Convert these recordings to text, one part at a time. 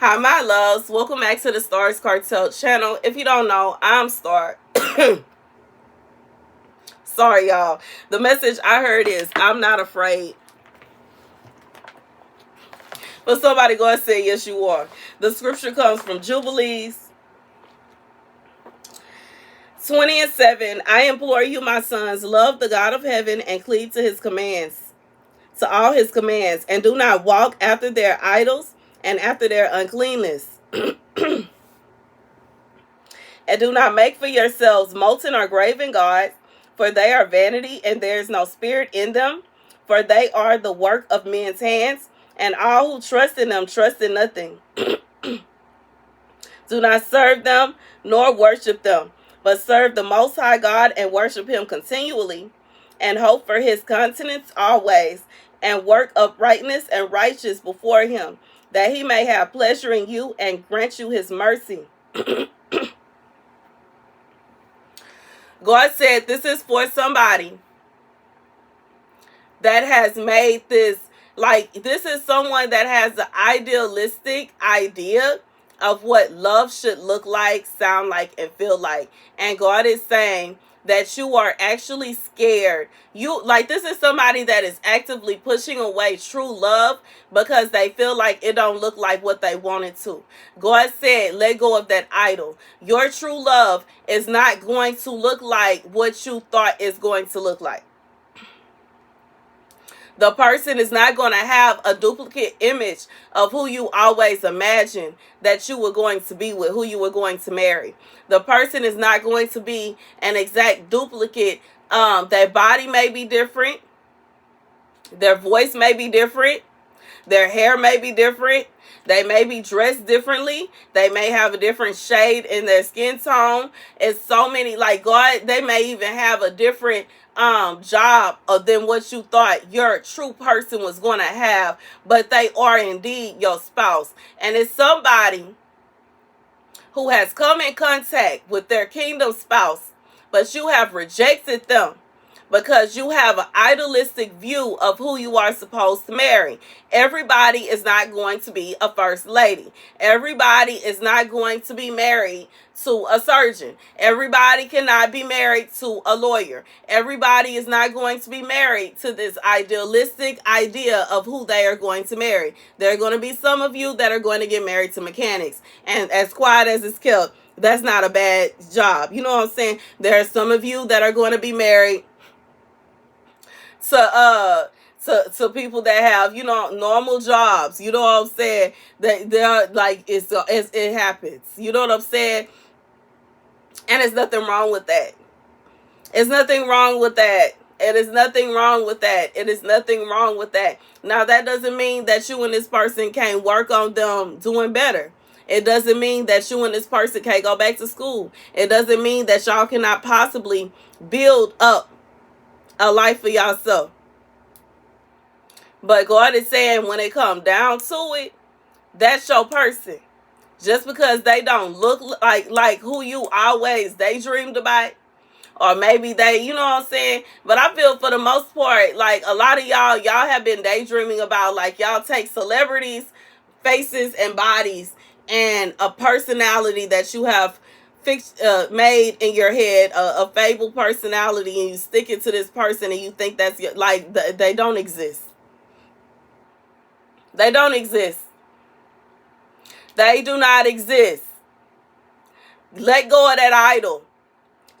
Hi, my loves. Welcome back to the Starscartel channel. If you don't know, I'm Star. Sorry, y'all. The message I heard is, I'm not afraid. But somebody go and say, yes, you are. The scripture comes from Jubilees 20:7. I implore you, my sons, love the God of heaven and cleave to his commands, to all his commands, and do not walk after their idols and after their uncleanness. And do not make for yourselves molten or graven gods, for they are vanity, and there is no spirit in them. For they are the work of men's hands, and all who trust in them trust in nothing. Do not serve them, nor worship them, but serve the Most High God and worship him continually, and hope for his countenance always, and work uprightness and righteous before him, that he may have pleasure in you and grant you his mercy. God said this is for somebody that has made this, like, this is someone that has the idealistic idea of what love should look like, sound like, and feel like. And God is saying that you are actually scared. This is somebody that is actively pushing away true love because they feel like it don't look like what they want it to. God said, let go of that idol. Your true love is not going to look like what you thought it's going to look like. The person is not going to have a duplicate image of who you always imagined that you were going to be with, who you were going to marry. The person is not going to be an exact duplicate. Their body may be different. Their voice may be different. Their hair may be different. They may be dressed differently. They may have a different shade in their skin tone. It's so many, like, God, they may even have a different job than what you thought your true person was going to have, but they are indeed your spouse. And it's somebody who has come in contact with their kingdom spouse, but you have rejected them because you have an idolistic view of who you are supposed to marry. Everybody is not going to be a first lady. Everybody is not going to be married to a surgeon. Everybody cannot be married to a lawyer. Everybody is not going to be married to this idealistic idea of who they are going to marry. There are going to be some of you that are going to get married to mechanics. And as quiet as it's kept, that's not a bad job. You know what I'm saying? There are some of you that are going to be married to people that have, normal jobs. You know what I'm saying? They're like, it happens. You know what I'm saying? And there's nothing wrong with that. It's nothing wrong with that. It is nothing wrong with that. It is nothing wrong with that. Now, that doesn't mean that you and this person can't work on them doing better. It doesn't mean that you and this person can't go back to school. It doesn't mean that y'all cannot possibly build up a life for yourself. But God is saying when it comes down to it, that's your person. Just because they don't look like who you always daydreamed about, or maybe they, you know what I'm saying? But I feel for the most part, like, a lot of y'all have been daydreaming about, like, y'all take celebrities, faces, and bodies, and a personality that you have made in your head, a fable personality, and you stick it to this person, and you think that's they don't exist. They don't exist. They do not exist. Let go of that idol.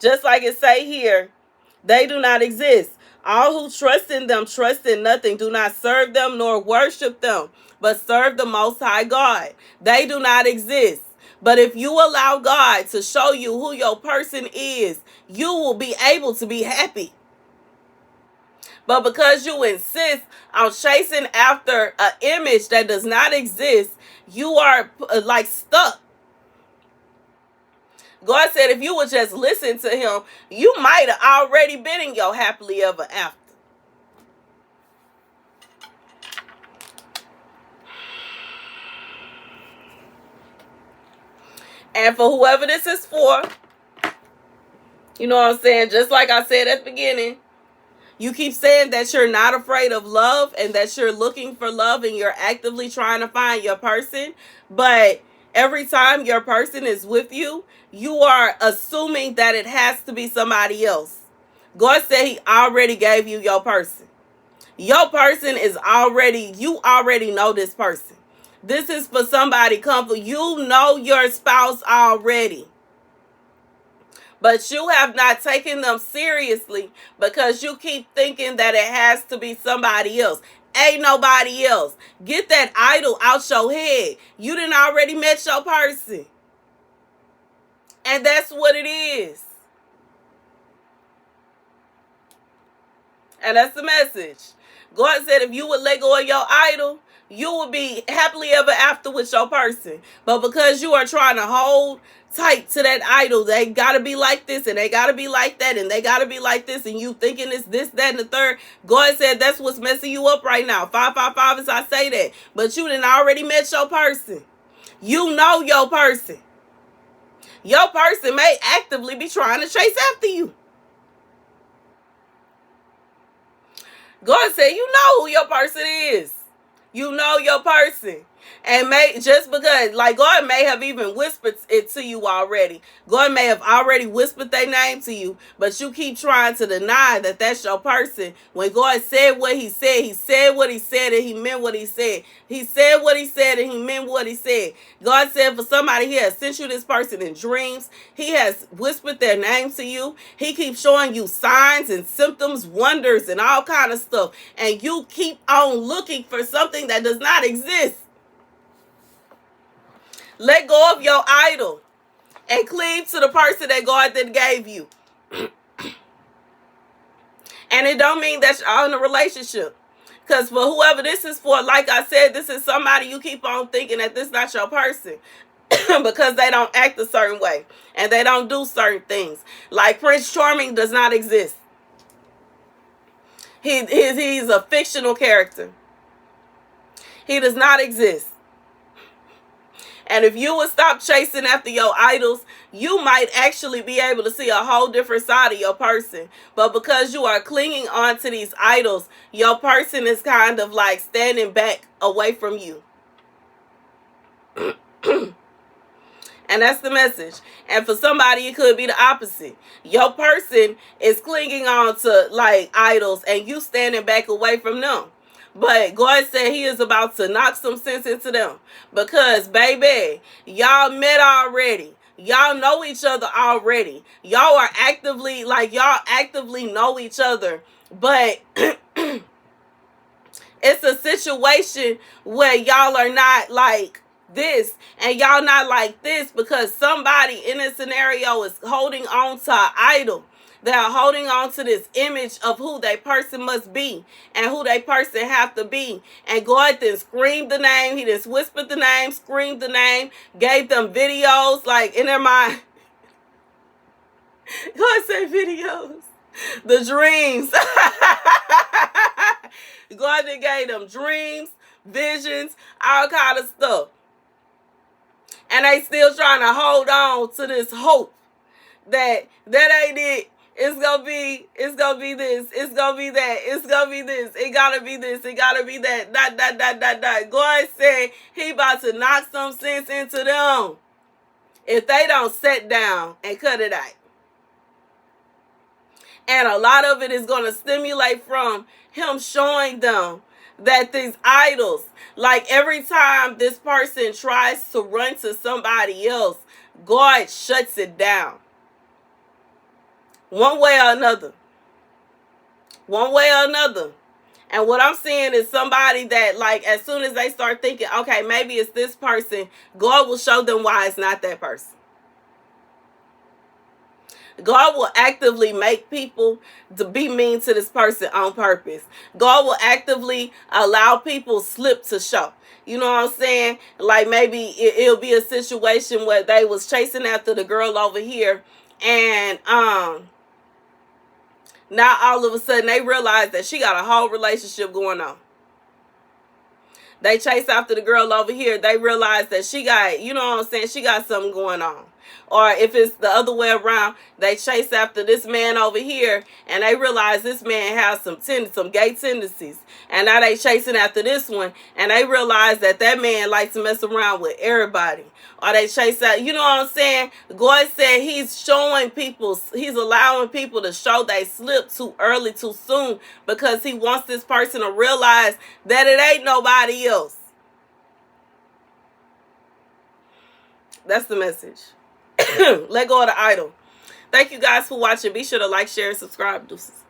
Just like it say here, they do not exist. All who trust in them trust in nothing. Do not serve them nor worship them, but serve the Most High God. They do not exist. But if you allow God to show you who your person is, you will be able to be happy. But because you insist on chasing after an image that does not exist, you are like stuck. God said if you would just listen to him, you might have already been in your happily ever after. And for whoever this is for, you know what I'm saying? Just like I said at the beginning, You keep saying that you're not afraid of love and that you're looking for love and you're actively trying to find your person. But every time your person is with you, you are assuming that it has to be somebody else. God said he already gave you your person. Your person is already, you already know this person. This is for somebody comfort. You know your spouse already. But you have not taken them seriously because you keep thinking that it has to be somebody else. Ain't nobody else. Get that idol out your head. You done already met your person. And that's what it is. And that's the message. God said if you would let go of your idol, you will be happily ever after with your person. But because you are trying to hold tight to that idol, they gotta be like this and they gotta be like that and they gotta be like this, and you thinking it's this, that, and the third. God said that's what's messing you up right now. 555 as I say that. But you done already met your person. You know your person. Your person may actively be trying to chase after you. God said you know who your person is. You know your person. And just because, like, God may have even whispered it to you already. God may have already whispered their name to you, but you keep trying to deny that that's your person. When God said what he said what he said, and he meant what he said. He said what he said, and he meant what he said. God said for somebody, he has sent you this person in dreams. He has whispered their name to you. He keeps showing you signs and symptoms, wonders, and all kind of stuff. And you keep on looking for something that does not exist. Let go of your idol and cleave to the person that God then gave you. And it don't mean that you're in a relationship. Because for whoever this is for, like I said, this is somebody you keep on thinking that this is not your person. Because they don't act a certain way. And they don't do certain things. Like Prince Charming does not exist. He's a fictional character. He does not exist. And if you would stop chasing after your idols, you might actually be able to see a whole different side of your person. But because you are clinging on to these idols, your person is kind of like standing back away from you. And that's the message. And for somebody, it could be the opposite. Your person is clinging on to like idols and you standing back away from them. But God said he is about to knock some sense into them. Because, baby, y'all met already. Y'all know each other already. Y'all are actively, like, y'all actively know each other. But it's a situation where y'all are not like this and y'all not like this because somebody in this scenario is holding on to an idol. They're holding on to this image of who they person must be and who they person have to be. And God then screamed the name. He just whispered the name, screamed the name, gave them videos like in their mind. God said videos. The dreams. God then gave them dreams, visions, all kind of stuff. And they still trying to hold on to this hope that ain't it. It's gonna be this. It's gonna be that. It's gonna be this. It gotta be this. It gotta be that. Dot. God said he about to knock some sense into them if they don't sit down and cut it out. And a lot of it is gonna stimulate from him showing them that these idols, like every time this person tries to run to somebody else, God shuts it down. One way or another. One way or another. And what I'm seeing is somebody that, like, as soon as they start thinking, okay, maybe it's this person, God will show them why it's not that person. God will actively make people to be mean to this person on purpose. God will actively allow people slip to show. You know what I'm saying? Like maybe it'll be a situation where they was chasing after the girl over here and now all of a sudden they realize that she got a whole relationship going on. They chase after the girl over here. They realize that she got, you know what I'm saying, she got something going on. Or if it's the other way around, they chase after this man over here and they realize this man has some gay tendencies. And now they chasing after this one and they realize that that man likes to mess around with everybody. Or they chase out, you know what I'm saying? God said he's showing people, he's allowing people to show they slip too early, too soon, because he wants this person to realize that it ain't nobody else. That's the message. Let go of the idol. Thank you guys for watching. Be sure to like, share, and subscribe. Deuces.